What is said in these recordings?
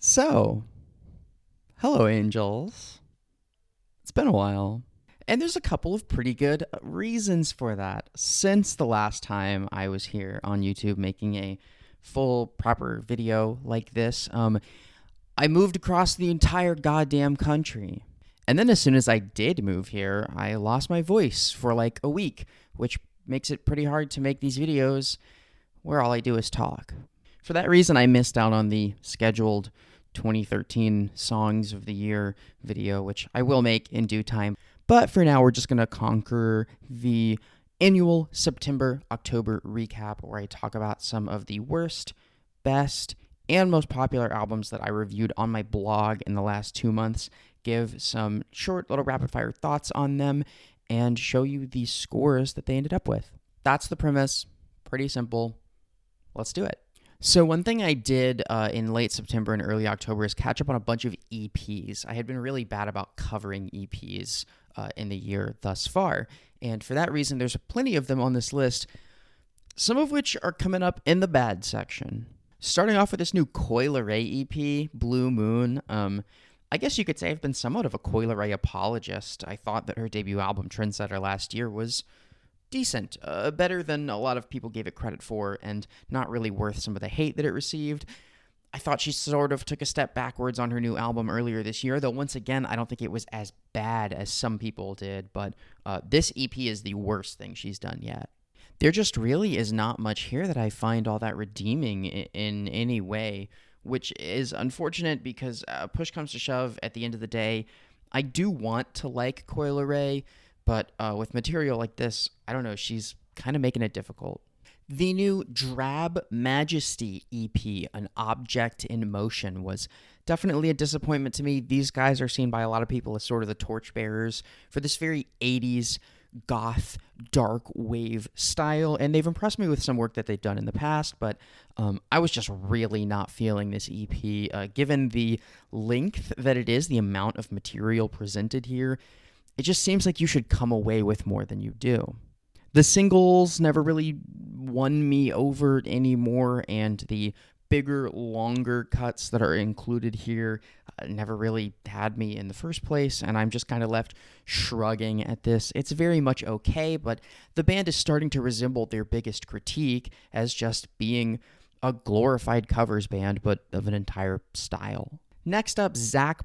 So, hello, angels. It's been a while. And there's a couple of pretty good reasons for that. Since the last time I was here on YouTube making a full, proper video like this, I moved across the entire goddamn country. And then as soon as I did move here, I lost my voice for like a week, which makes it pretty hard to make these videos where all I do is talk. For that reason, I missed out on the scheduled 2013 Songs of the Year video, which I will make in due time. But for now, we're just going to conquer the annual September-October recap, where I talk about some of the worst, best, and most popular albums that I reviewed on my blog in the last 2 months, give some short little rapid-fire thoughts on them, and show you the scores that they ended up with. That's the premise. Pretty simple. Let's do it. So one thing I did in late September and early October is catch up on a bunch of EPs. I had been really bad about covering EPs in the year thus far, and for that reason, there's plenty of them on this list, some of which are coming up in the bad section. Starting off with this new Coi Leray EP, Blue Moon. I guess you could say I've been somewhat of a Coi Leray apologist. I thought that her debut album, Trendsetter, last year was decent, better than a lot of people gave it credit for, and not really worth some of the hate that it received. I thought she sort of took a step backwards on her new album earlier this year, though once again, I don't think it was as bad as some people did, but this EP is the worst thing she's done yet. There just really is not much here that I find all that redeeming in any way, which is unfortunate because push comes to shove, at the end of the day, I do want to like Coi Leray, but with material like this, I don't know, she's kind of making it difficult. The new Drab Majesty EP, An Object in Motion, was definitely a disappointment to me. These guys are seen by a lot of people as sort of the torchbearers for this very 80s goth dark wave style, and they've impressed me with some work that they've done in the past, but I was just really not feeling this EP. Given the length that it is, the amount of material presented here, it just seems like you should come away with more than you do. The singles never really won me over anymore, and the bigger, longer cuts that are included here never really had me in the first place, and I'm just kind of left shrugging at this. It's very much okay, but the band is starting to resemble their biggest critique as just being a glorified covers band, but of an entire style. Next up,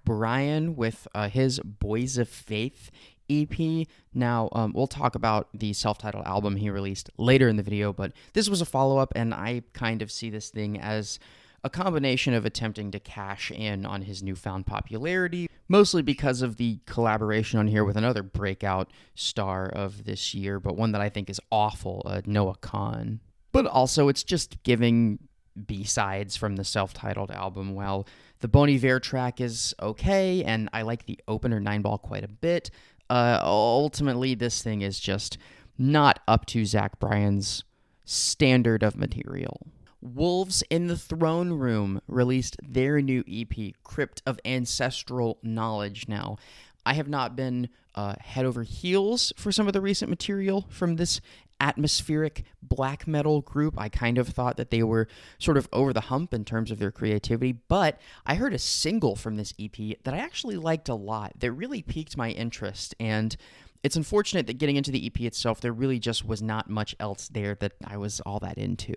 Bryan with his Boys of Faith EP. Now, we'll talk about the self-titled album he released later in the video, but this was a follow-up, and I kind of see this thing as a combination of attempting to cash in on his newfound popularity, mostly because of the collaboration on here with another breakout star of this year, but one that I think is awful, Noah Kahan. But also, it's just giving B-sides from the self-titled album. While the Bon Iver track is okay, and I like the opener 9-ball quite a bit, ultimately this thing is just not up to Bryan's standard of material. Wolves in the Throne Room released their new EP, Crypt of Ancestral Knowledge. Now, I have not been head over heels for some of the recent material from this atmospheric black metal group. I kind of thought that they were sort of over the hump in terms of their creativity, but I heard a single from this EP that I actually liked a lot that really piqued my interest, and it's unfortunate that getting into the EP itself, there really just was not much else there that I was all that into.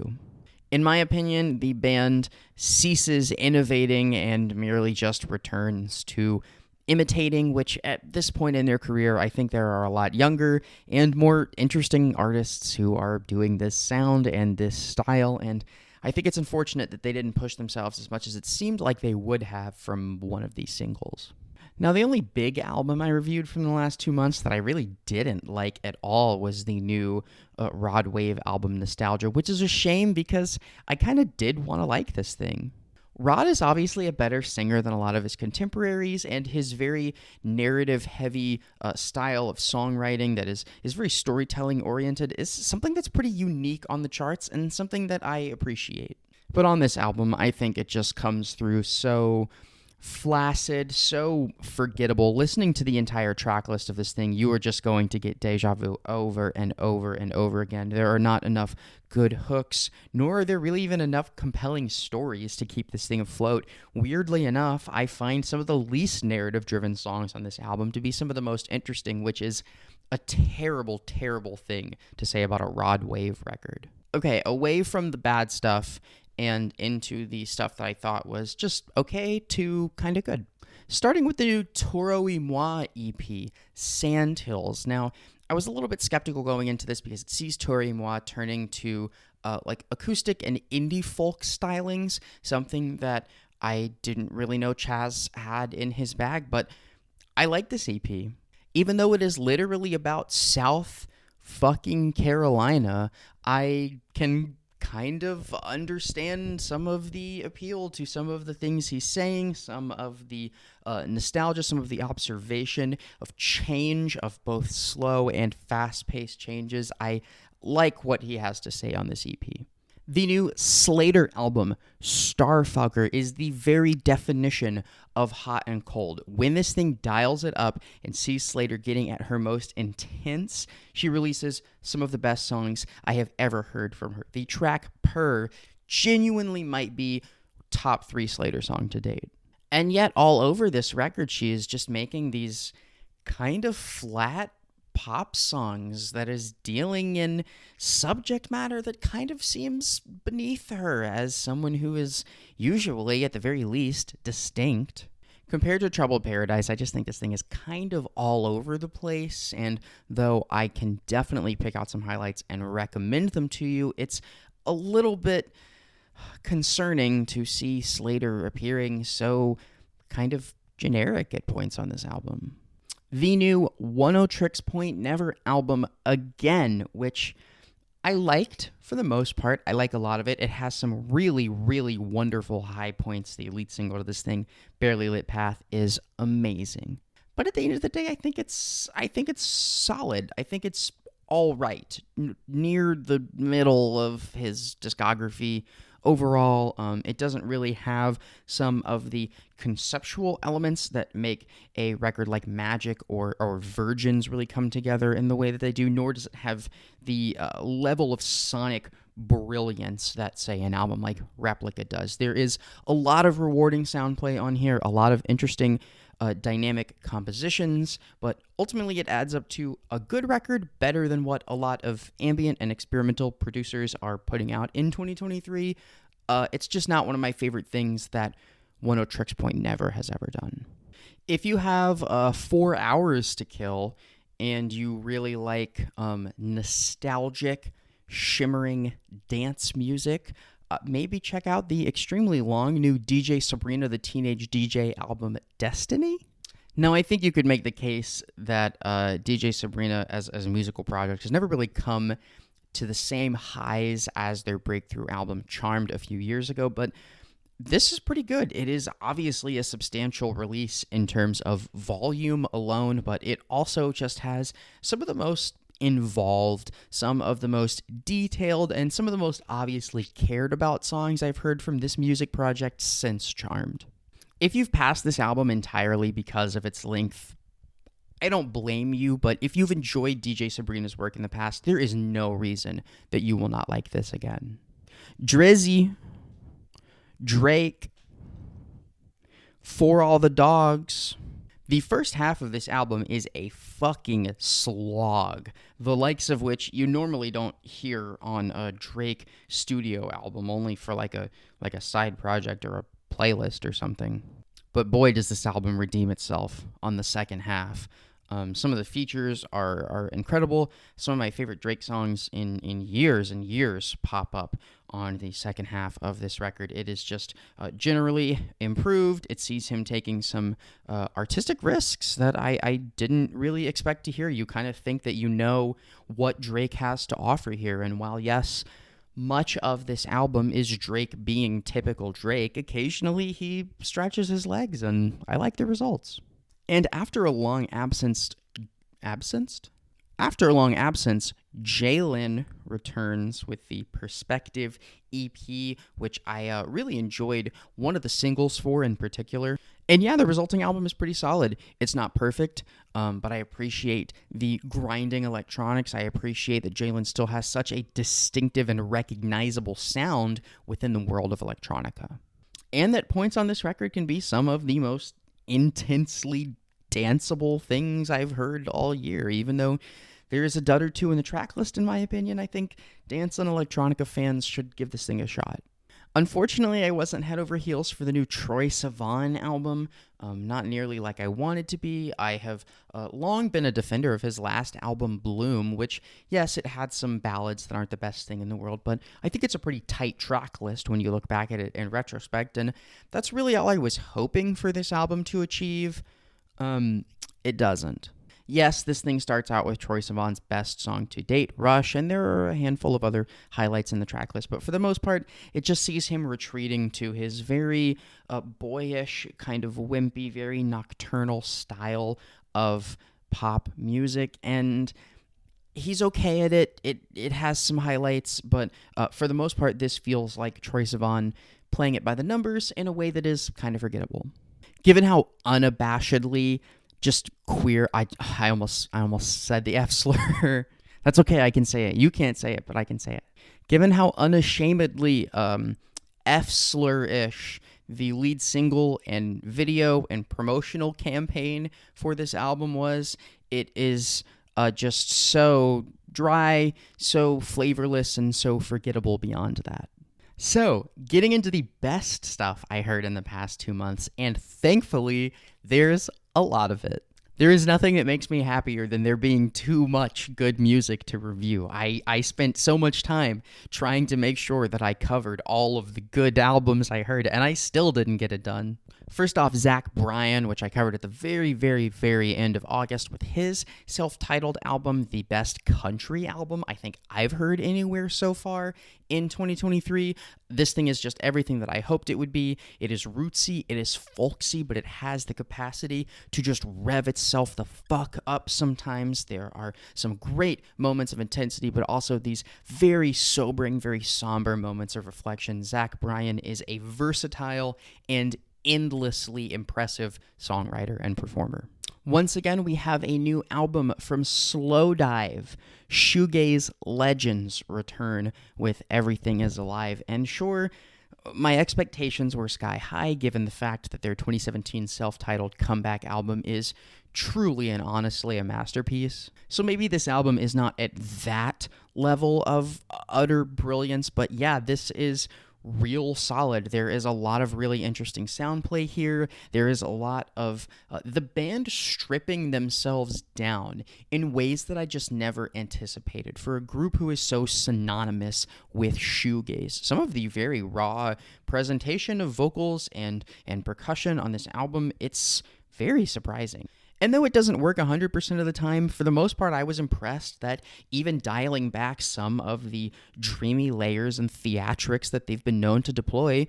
In my opinion, the band ceases innovating and merely just returns to imitating, which at this point in their career, I think there are a lot younger and more interesting artists who are doing this sound and this style, and I think it's unfortunate that they didn't push themselves as much as it seemed like they would have from one of these singles. Now, the only big album I reviewed from the last 2 months that I really didn't like at all was the new Rod Wave album, Nostalgia, which is a shame because I kind of did want to like this thing. Rod is obviously a better singer than a lot of his contemporaries, and his very narrative-heavy style of songwriting that is very storytelling-oriented is something that's pretty unique on the charts and something that I appreciate. But on this album, I think it just comes through so flaccid, so forgettable. Listening to the entire track list of this thing, you are just going to get deja vu over and over and over again. There are not enough good hooks, nor are there really even enough compelling stories to keep this thing afloat. Weirdly enough, I find some of the least narrative-driven songs on this album to be some of the most interesting, which is a terrible, terrible thing to say about a Rod Wave record. Okay, away from the bad stuff and into the stuff that I thought was just okay to kind of good. Starting with the new Troye Sivan EP, Sandhills. Now, I was a little bit skeptical going into this because it sees Troye Sivan turning to like acoustic and indie folk stylings, something that I didn't really know Chaz had in his bag, but I like this EP. Even though it is literally about South fucking Carolina, I can kind of understand some of the appeal to some of the things he's saying, some of the nostalgia, some of the observation of change, of both slow and fast-paced changes. I like what he has to say on this EP. The new Slater album, Starfucker, is the very definition of hot and cold. When this thing dials it up and sees Slater getting at her most intense, she releases some of the best songs I have ever heard from her. The track Purr genuinely might be top 3 Slater song to date. And yet all over this record, she is just making these kind of flat pop songs that is dealing in subject matter that kind of seems beneath her as someone who is usually, at the very least, distinct. Compared to Troubled Paradise, I just think this thing is kind of all over the place, and though I can definitely pick out some highlights and recommend them to you, it's a little bit concerning to see Slater appearing so kind of generic at points on this album. The new Oneohtrix Point Never album again, which I liked for the most part. I like a lot of it. It has some really, really wonderful high points. The lead single to this thing, Barely Lit Path, is amazing. But at the end of the day, I think it's solid. I think it's all right, near the middle of his discography. Overall, it doesn't really have some of the conceptual elements that make a record like Magic or Virgins really come together in the way that they do, nor does it have the level of sonic brilliance that, say, an album like Replica does. There is a lot of rewarding sound play on here, a lot of interesting dynamic compositions, but ultimately it adds up to a good record, better than what a lot of ambient and experimental producers are putting out in 2023. It's just not one of my favorite things that Oneohtrix Point Never has ever done. If you have 4 hours to kill and you really like nostalgic, shimmering dance music, maybe check out the extremely long new DJ Sabrina the Teenage DJ album, Destiny. Now, I think you could make the case that DJ Sabrina as a musical project has never really come to the same highs as their breakthrough album, Charmed, a few years ago, but this is pretty good. It is obviously a substantial release in terms of volume alone, but it also just has some of the most involved, some of the most detailed, and some of the most obviously cared about songs I've heard from this music project since Charmed. If you've passed this album entirely because of its length, I don't blame you, but if you've enjoyed DJ Sabrina's work in the past, there is no reason that you will not like this again. Drizzy, Drake, For All the Dogs. The first half of this album is a fucking slog, the likes of which you normally don't hear on a Drake studio album, only for like a side project or a playlist or something. But boy, does this album redeem itself on the second half. Some of the features are incredible. Some of my favorite Drake songs in years and years pop up on the second half of this record. It is just generally improved. It sees him taking some artistic risks that I didn't really expect to hear. You kind of think that you know what Drake has to offer here. And while, yes, much of this album is Drake being typical Drake, occasionally he stretches his legs, and I like the results. And after a long absence, After a long absence, Jalen returns with the Perspective EP, which I really enjoyed one of the singles for in particular. And yeah, the resulting album is pretty solid. It's not perfect, but I appreciate the grinding electronics. I appreciate that Jalen still has such a distinctive and recognizable sound within the world of electronica. And that points on this record can be some of the most intensely danceable things I've heard all year, even though there is a dud or two in the track list, in my opinion. I think dance and electronica fans should give this thing a shot. Unfortunately, I wasn't head over heels for the new Troye Sivan album, not nearly like I wanted to be. I have long been a defender of his last album, Bloom, which, yes, it had some ballads that aren't the best thing in the world, but I think it's a pretty tight track list when you look back at it in retrospect, and that's really all I was hoping for this album to achieve. It doesn't. Yes, this thing starts out with Troye Sivan's best song to date, Rush, and there are a handful of other highlights in the track list, but for the most part, it just sees him retreating to his very boyish, kind of wimpy, very nocturnal style of pop music, and he's okay at it. It has some highlights, but for the most part, this feels like Troye Sivan playing it by the numbers in a way that is kind of forgettable. Given how unabashedly just queer, I almost said the F slur. That's okay, I can say it. You can't say it, but I can say it. Given how unashamedly F slur-ish the lead single and video and promotional campaign for this album was, it is just so dry, so flavorless, and so forgettable beyond that. So, getting into the best stuff I heard in the past 2 months, and thankfully, there's a lot of it. There is nothing that makes me happier than there being too much good music to review. I spent so much time trying to make sure that I covered all of the good albums I heard, and I still didn't get it done. First off, Bryan, which I covered at the very, very, very end of August with his self-titled album, the best country album I think I've heard anywhere so far in 2023. This thing is just everything that I hoped it would be. It is rootsy, it is folksy, but it has the capacity to just rev itself the fuck up sometimes. There are some great moments of intensity, but also these very sobering, very somber moments of reflection. Bryan is a versatile and endlessly impressive songwriter and performer. Once again, we have a new album from Slowdive. Shoegaze legends return with Everything Is Alive. And sure, my expectations were sky high given the fact that their 2017 self-titled comeback album is truly and honestly a masterpiece. So maybe this album is not at that level of utter brilliance, but yeah, this is real solid. There is a lot of really interesting sound play here. There is a lot of the band stripping themselves down in ways that I just never anticipated for a group who is so synonymous with shoegaze. Some of the very raw presentation of vocals and percussion on this album, it's very surprising. And though it doesn't work 100% of the time, for the most part, I was impressed that even dialing back some of the dreamy layers and theatrics that they've been known to deploy,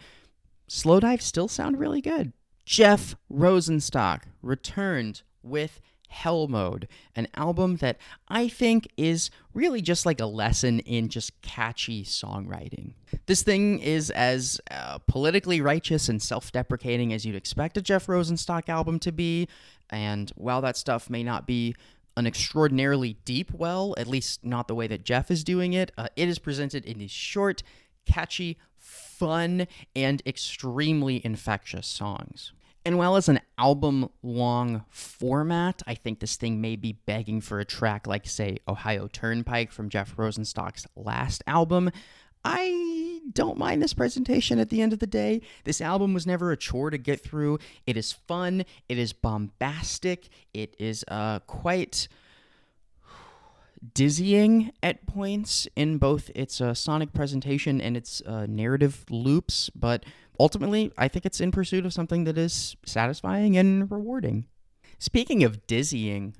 Slowdive still sound really good. Jeff Rosenstock returned with Hell Mode, an album that I think is really just like a lesson in just catchy songwriting. This thing is as politically righteous and self-deprecating as you'd expect a Jeff Rosenstock album to be, and while that stuff may not be an extraordinarily deep well, at least not the way that Jeff is doing it, it is presented in these short, catchy, fun, and extremely infectious songs. And while as an album-long format, I think this thing may be begging for a track like, say, Ohio Turnpike from Jeff Rosenstock's last album, I don't mind this presentation at the end of the day. This album was never a chore to get through. It is fun. It is bombastic. It is quite dizzying at points in both its sonic presentation and its narrative loops, but ultimately, I think it's in pursuit of something that is satisfying and rewarding. Speaking of dizzying,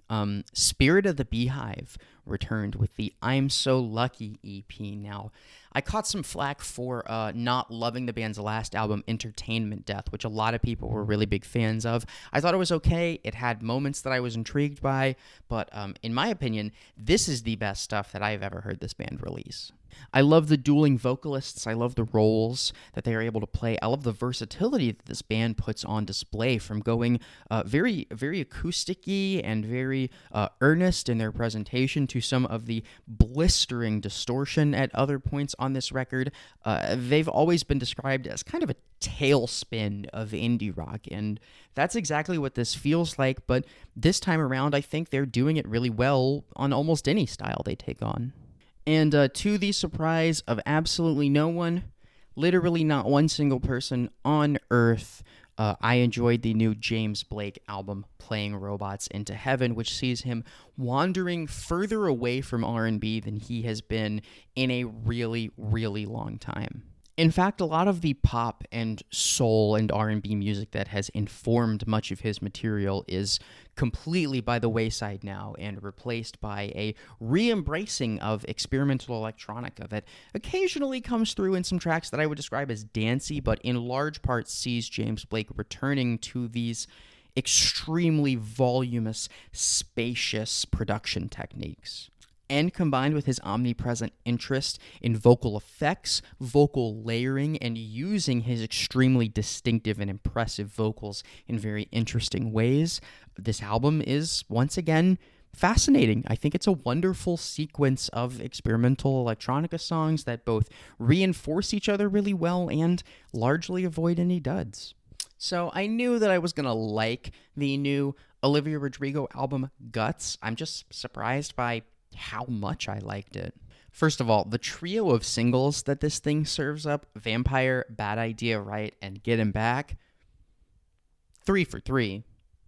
Spirit of the Beehive returned with the I'm So Lucky EP. Now, I caught some flack for not loving the band's last album, Entertainment Death, which a lot of people were really big fans of. I thought it was okay. It had moments that I was intrigued by, but in my opinion, this is the best stuff that I've ever heard this band release. I love the dueling vocalists. I love the roles that they are able to play. I love the versatility that this band puts on display, from going very, very acoustic-y and very earnest in their presentation to some of the blistering distortion at other points on this record. They've always been described as kind of a tailspin of indie rock, and that's exactly what this feels like, but this time around, I think they're doing it really well on almost any style they take on. And to the surprise of absolutely no one, literally not one single person on Earth, I enjoyed the new James Blake album, Playing Robots into Heaven, which sees him wandering further away from R&B than he has been in a really, really long time. In fact, a lot of the pop and soul and R&B music that has informed much of his material is completely by the wayside now and replaced by a re-embracing of experimental electronica that occasionally comes through in some tracks that I would describe as dancey, but in large part sees James Blake returning to these extremely voluminous, spacious production techniques. And combined with his omnipresent interest in vocal effects, vocal layering, and using his extremely distinctive and impressive vocals in very interesting ways, this album is, once again, fascinating. I think it's a wonderful sequence of experimental electronica songs that both reinforce each other really well and largely avoid any duds. So I knew that I was going to like the new Olivia Rodrigo album, Guts. I'm just surprised by how much I liked it. First of all, the trio of singles that this thing serves up, Vampire, Bad Idea, Right, and Get Him Back, 3 for 3,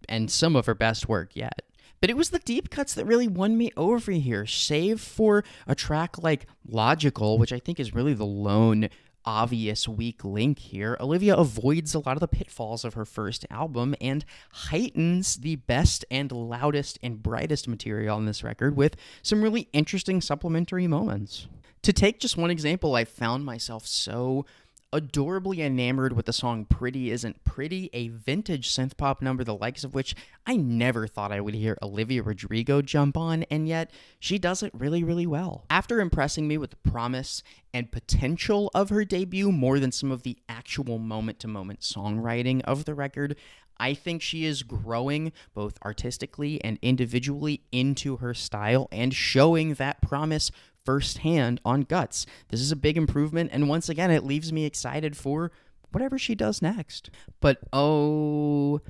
and some of her best work yet. But it was the deep cuts that really won me over here, save for a track like Logical, which I think is really the lone obvious weak link here. Olivia avoids a lot of the pitfalls of her first album and heightens the best and loudest and brightest material on this record with some really interesting supplementary moments. To take just one example, I found myself so adorably enamored with the song Pretty Isn't Pretty, a vintage synth-pop number the likes of which I never thought I would hear Olivia Rodrigo jump on, and yet she does it really, really well. After impressing me with the promise and potential of her debut more than some of the actual moment-to-moment songwriting of the record, I think she is growing both artistically and individually into her style and showing that promise firsthand on Guts. This is a big improvement, and once again, it leaves me excited for whatever she does next. But oh,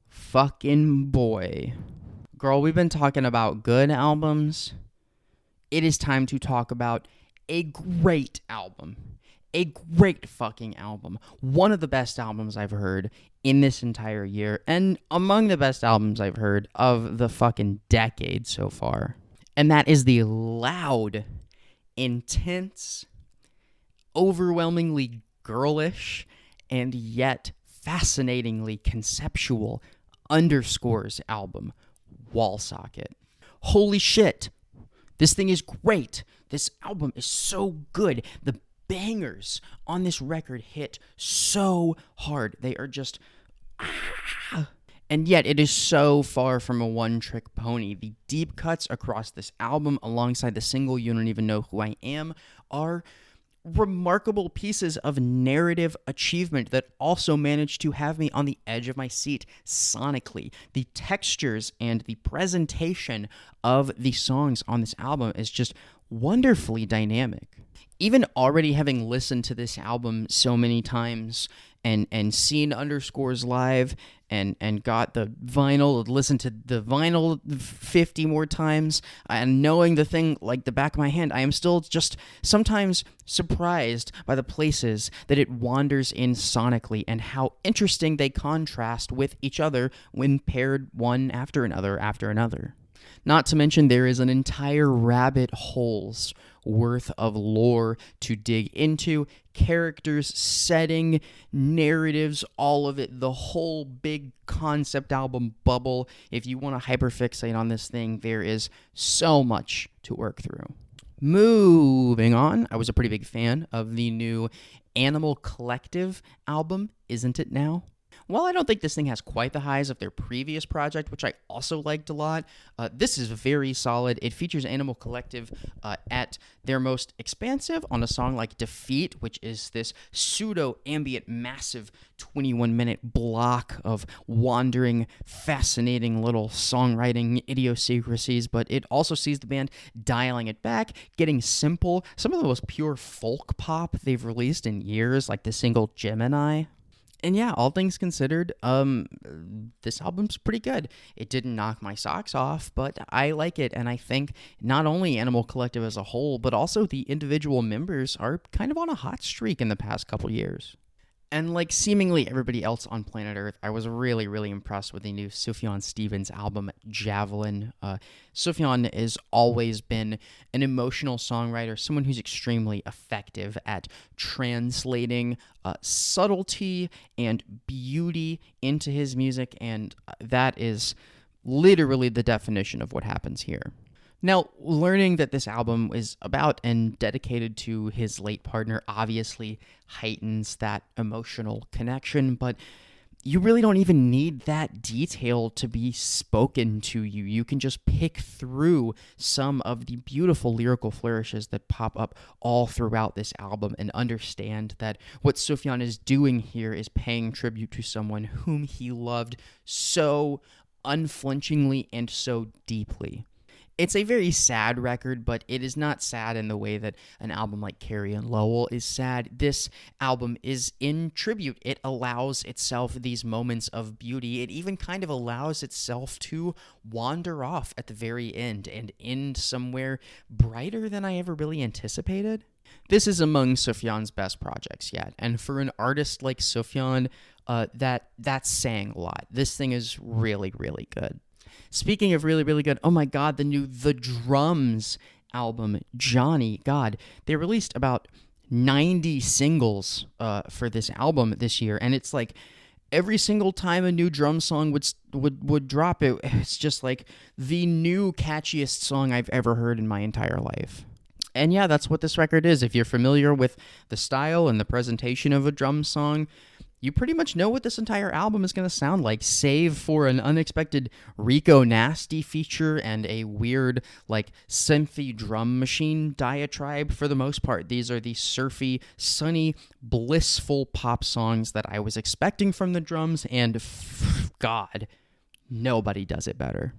fucking boy. Girl, we've been talking about good albums. It is time to talk about a great album. A great fucking album. One of the best albums I've heard in this entire year, and among the best albums I've heard of the fucking decade so far. And that is the loud, intense, overwhelmingly girlish, and yet fascinatingly conceptual Underscores album, Wall Socket. Holy shit, this thing is great. This album is so good. The bangers on this record hit so hard. They are just... And yet, it is so far from a one-trick pony. The deep cuts across this album, alongside the single You Don't Even Know Who I Am, are remarkable pieces of narrative achievement that also managed to have me on the edge of my seat sonically. The textures and the presentation of the songs on this album is just wonderfully dynamic. Even already having listened to this album so many times and seen Underscores live and got the vinyl, listened to the vinyl 50 more times, and knowing the thing like the back of my hand, I am still just sometimes surprised by the places that it wanders in sonically and how interesting they contrast with each other when paired one after another after another. Not to mention, there is an entire rabbit hole's worth of lore to dig into, characters, setting, narratives, all of it, the whole big concept album bubble. If you want to hyperfixate on this thing, there is so much to work through. Moving on, I was a pretty big fan of the new Animal Collective album, Isn't It Now? While I don't think this thing has quite the highs of their previous project, which I also liked a lot, this is very solid. It features Animal Collective at their most expansive on a song like Defeat, which is this pseudo-ambient, massive 21-minute block of wandering, fascinating little songwriting idiosyncrasies, but it also sees the band dialing it back, getting simple, some of the most pure folk pop they've released in years, like the single Gemini. And yeah, all things considered, this album's pretty good. It didn't knock my socks off, but I like it, and I think not only Animal Collective as a whole, but also the individual members are kind of on a hot streak in the past couple years. And like seemingly everybody else on planet Earth, I was really, really impressed with the new Sufjan Stevens album, Javelin. Sufjan has always been an emotional songwriter, someone who's extremely effective at translating subtlety and beauty into his music, and that is literally the definition of what happens here. Now, learning that this album is about and dedicated to his late partner obviously heightens that emotional connection, but you really don't even need that detail to be spoken to you. You can just pick through some of the beautiful lyrical flourishes that pop up all throughout this album and understand that what Sufjan is doing here is paying tribute to someone whom he loved so unflinchingly and so deeply. It's a very sad record, but it is not sad in the way that an album like Carrie and Lowell is sad. This album is in tribute. It allows itself these moments of beauty. It even kind of allows itself to wander off at the very end and end somewhere brighter than I ever really anticipated. This is among Sufjan's best projects yet, and for an artist like Sufjan, that's saying a lot. This thing is really, really good. Speaking of really, really good, oh my god, the new The Drums album, Johnny, God, they released about 90 singles for this album this year, and it's like every single time a new drum song would drop, it's just like the new catchiest song I've ever heard in my entire life. And yeah, that's what this record is. If you're familiar with the style and the presentation of a drum song, you pretty much know what this entire album is going to sound like, save for an unexpected Rico Nasty feature and a weird, like, synthy drum machine diatribe. For the most part, these are the surfy, sunny, blissful pop songs that I was expecting from the drums, and God, nobody does it better.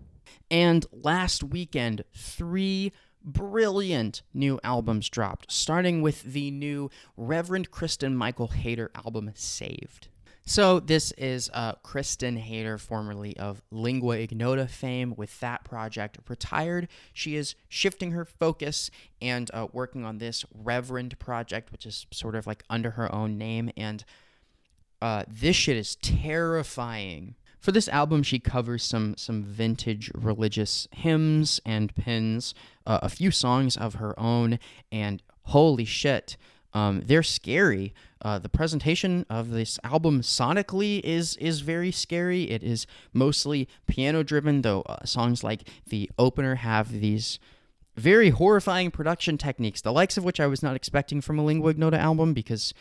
And last weekend, 3 brilliant new albums dropped, starting with the new Reverend Kristen Michael Hayter album, Saved. So this is Kristen Hayter, formerly of Lingua Ignota fame. With that project retired, she is shifting her focus and working on this Reverend project, which is sort of like under her own name, and this shit is terrifying. For this album, she covers some vintage religious hymns and pins, a few songs of her own, and holy shit, they're scary. The presentation of this album sonically is very scary. It is mostly piano-driven, though songs like the opener have these very horrifying production techniques, the likes of which I was not expecting from a Lingua Ignota album, because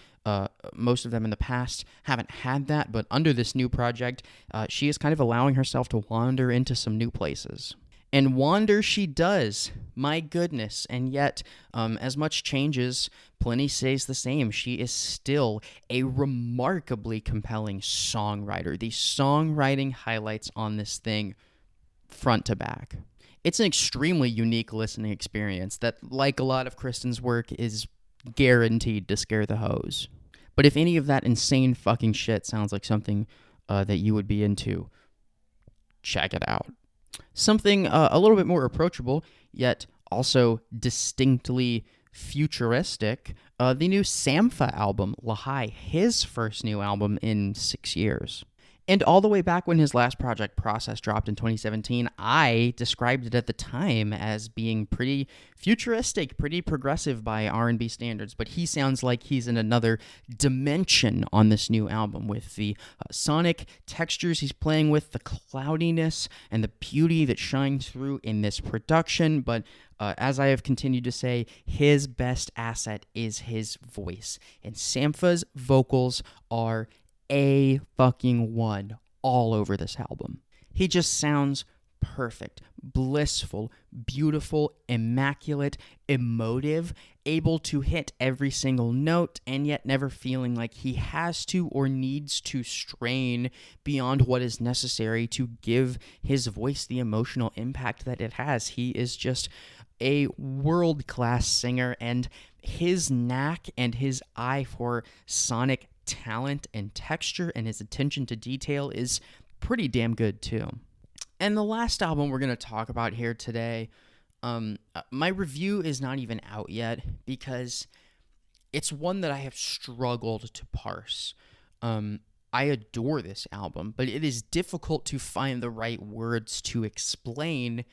most of them in the past haven't had that, but under this new project, she is kind of allowing herself to wander into some new places. And wander she does, my goodness, and yet, as much changes, plenty stays the same. She is still a remarkably compelling songwriter. The songwriting highlights on this thing front to back. It's an extremely unique listening experience that, like a lot of Kristen's work, is guaranteed to scare the hoes. But if any of that insane fucking shit sounds like something that you would be into, check it out. Something a little bit more approachable, yet also distinctly futuristic, the new Sampha album, Lahai, his first new album in 6 years. And all the way back when his last project, Process, dropped in 2017, I described it at the time as being pretty futuristic, pretty progressive by R&B standards. But he sounds like he's in another dimension on this new album with the sonic textures he's playing with, the cloudiness and the beauty that shines through in this production. But as I have continued to say, his best asset is his voice. And Sampha's vocals are A1 all over this album. He just sounds perfect, blissful, beautiful, immaculate, emotive, able to hit every single note, and yet never feeling like he has to or needs to strain beyond what is necessary to give his voice the emotional impact that it has. He is just a world-class singer, and his knack and his eye for sonic talent and texture and his attention to detail is pretty damn good too. And the last album we're going to talk about here today, my review is not even out yet because it's one that I have struggled to parse. I adore this album, but it is difficult to find the right words to explain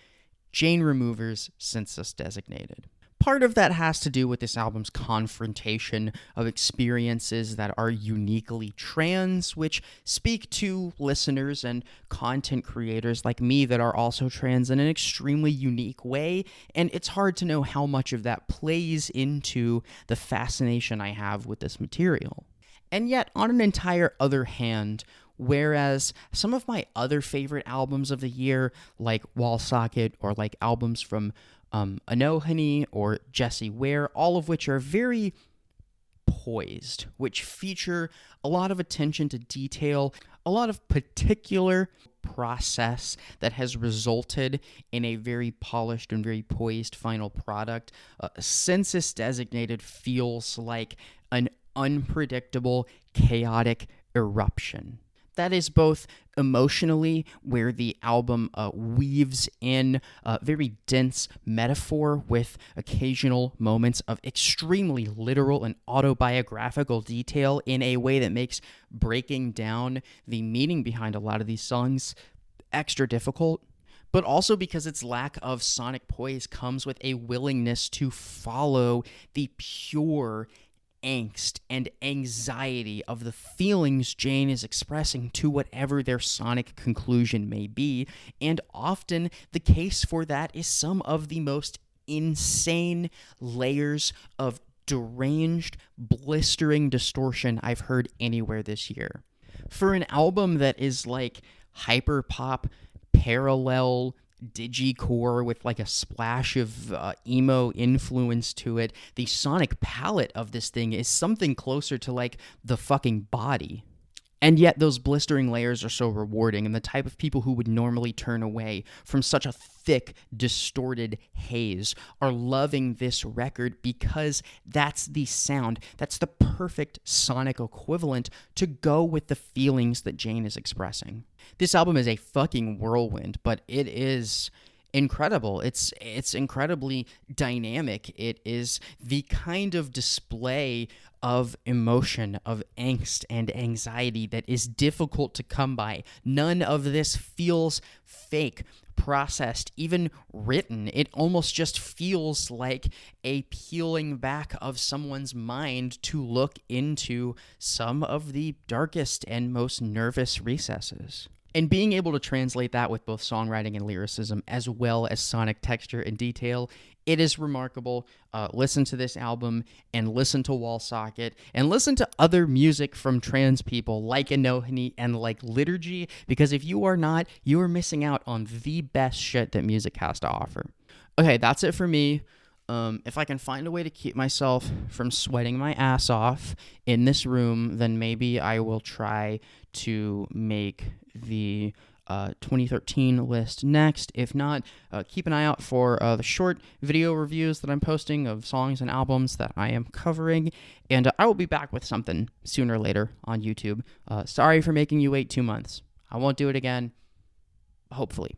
Jane Remover's Census Designated. Part of that has to do with this album's confrontation of experiences that are uniquely trans, which speak to listeners and content creators like me that are also trans in an extremely unique way, and it's hard to know how much of that plays into the fascination I have with this material. And yet, on an entire other hand, whereas some of my other favorite albums of the year, like Wall Socket or like albums from Anohani or Jessie Ware, all of which are very poised, which feature a lot of attention to detail, a lot of particular process that has resulted in a very polished and very poised final product. Census Designated feels like an unpredictable, chaotic eruption. That is both emotionally, where the album weaves in very dense metaphor with occasional moments of extremely literal and autobiographical detail in a way that makes breaking down the meaning behind a lot of these songs extra difficult, but also because its lack of sonic poise comes with a willingness to follow the pure angst and anxiety of the feelings Jane is expressing to whatever their sonic conclusion may be, and often the case for that is some of the most insane layers of deranged, blistering distortion I've heard anywhere this year. For an album that is like hyperpop, parallel, digicore with like a splash of emo influence to it, the sonic palette of this thing is something closer to like the fucking Body. And yet those blistering layers are so rewarding, and the type of people who would normally turn away from such a thick, distorted haze are loving this record because that's the sound, that's the perfect sonic equivalent to go with the feelings that Jane is expressing. This album is a fucking whirlwind, but it is incredible. It's incredibly dynamic. It is the kind of display of emotion, of angst and anxiety that is difficult to come by. None of this feels fake, processed, even written. It almost just feels like a peeling back of someone's mind to look into some of the darkest and most nervous recesses. And being able to translate that with both songwriting and lyricism, as well as sonic texture and detail, it is remarkable. Listen to this album, and listen to Wall Socket, and listen to other music from trans people like Anohani and like Liturgy, because if you are not, you are missing out on the best shit that music has to offer. Okay, that's it for me. If I can find a way to keep myself from sweating my ass off in this room, then maybe I will try to make the 2013 list next. If not, keep an eye out for the short video reviews that I'm posting of songs and albums that I am covering, and I will be back with something sooner or later on YouTube. Sorry for making you wait 2 months. I won't do it again, hopefully.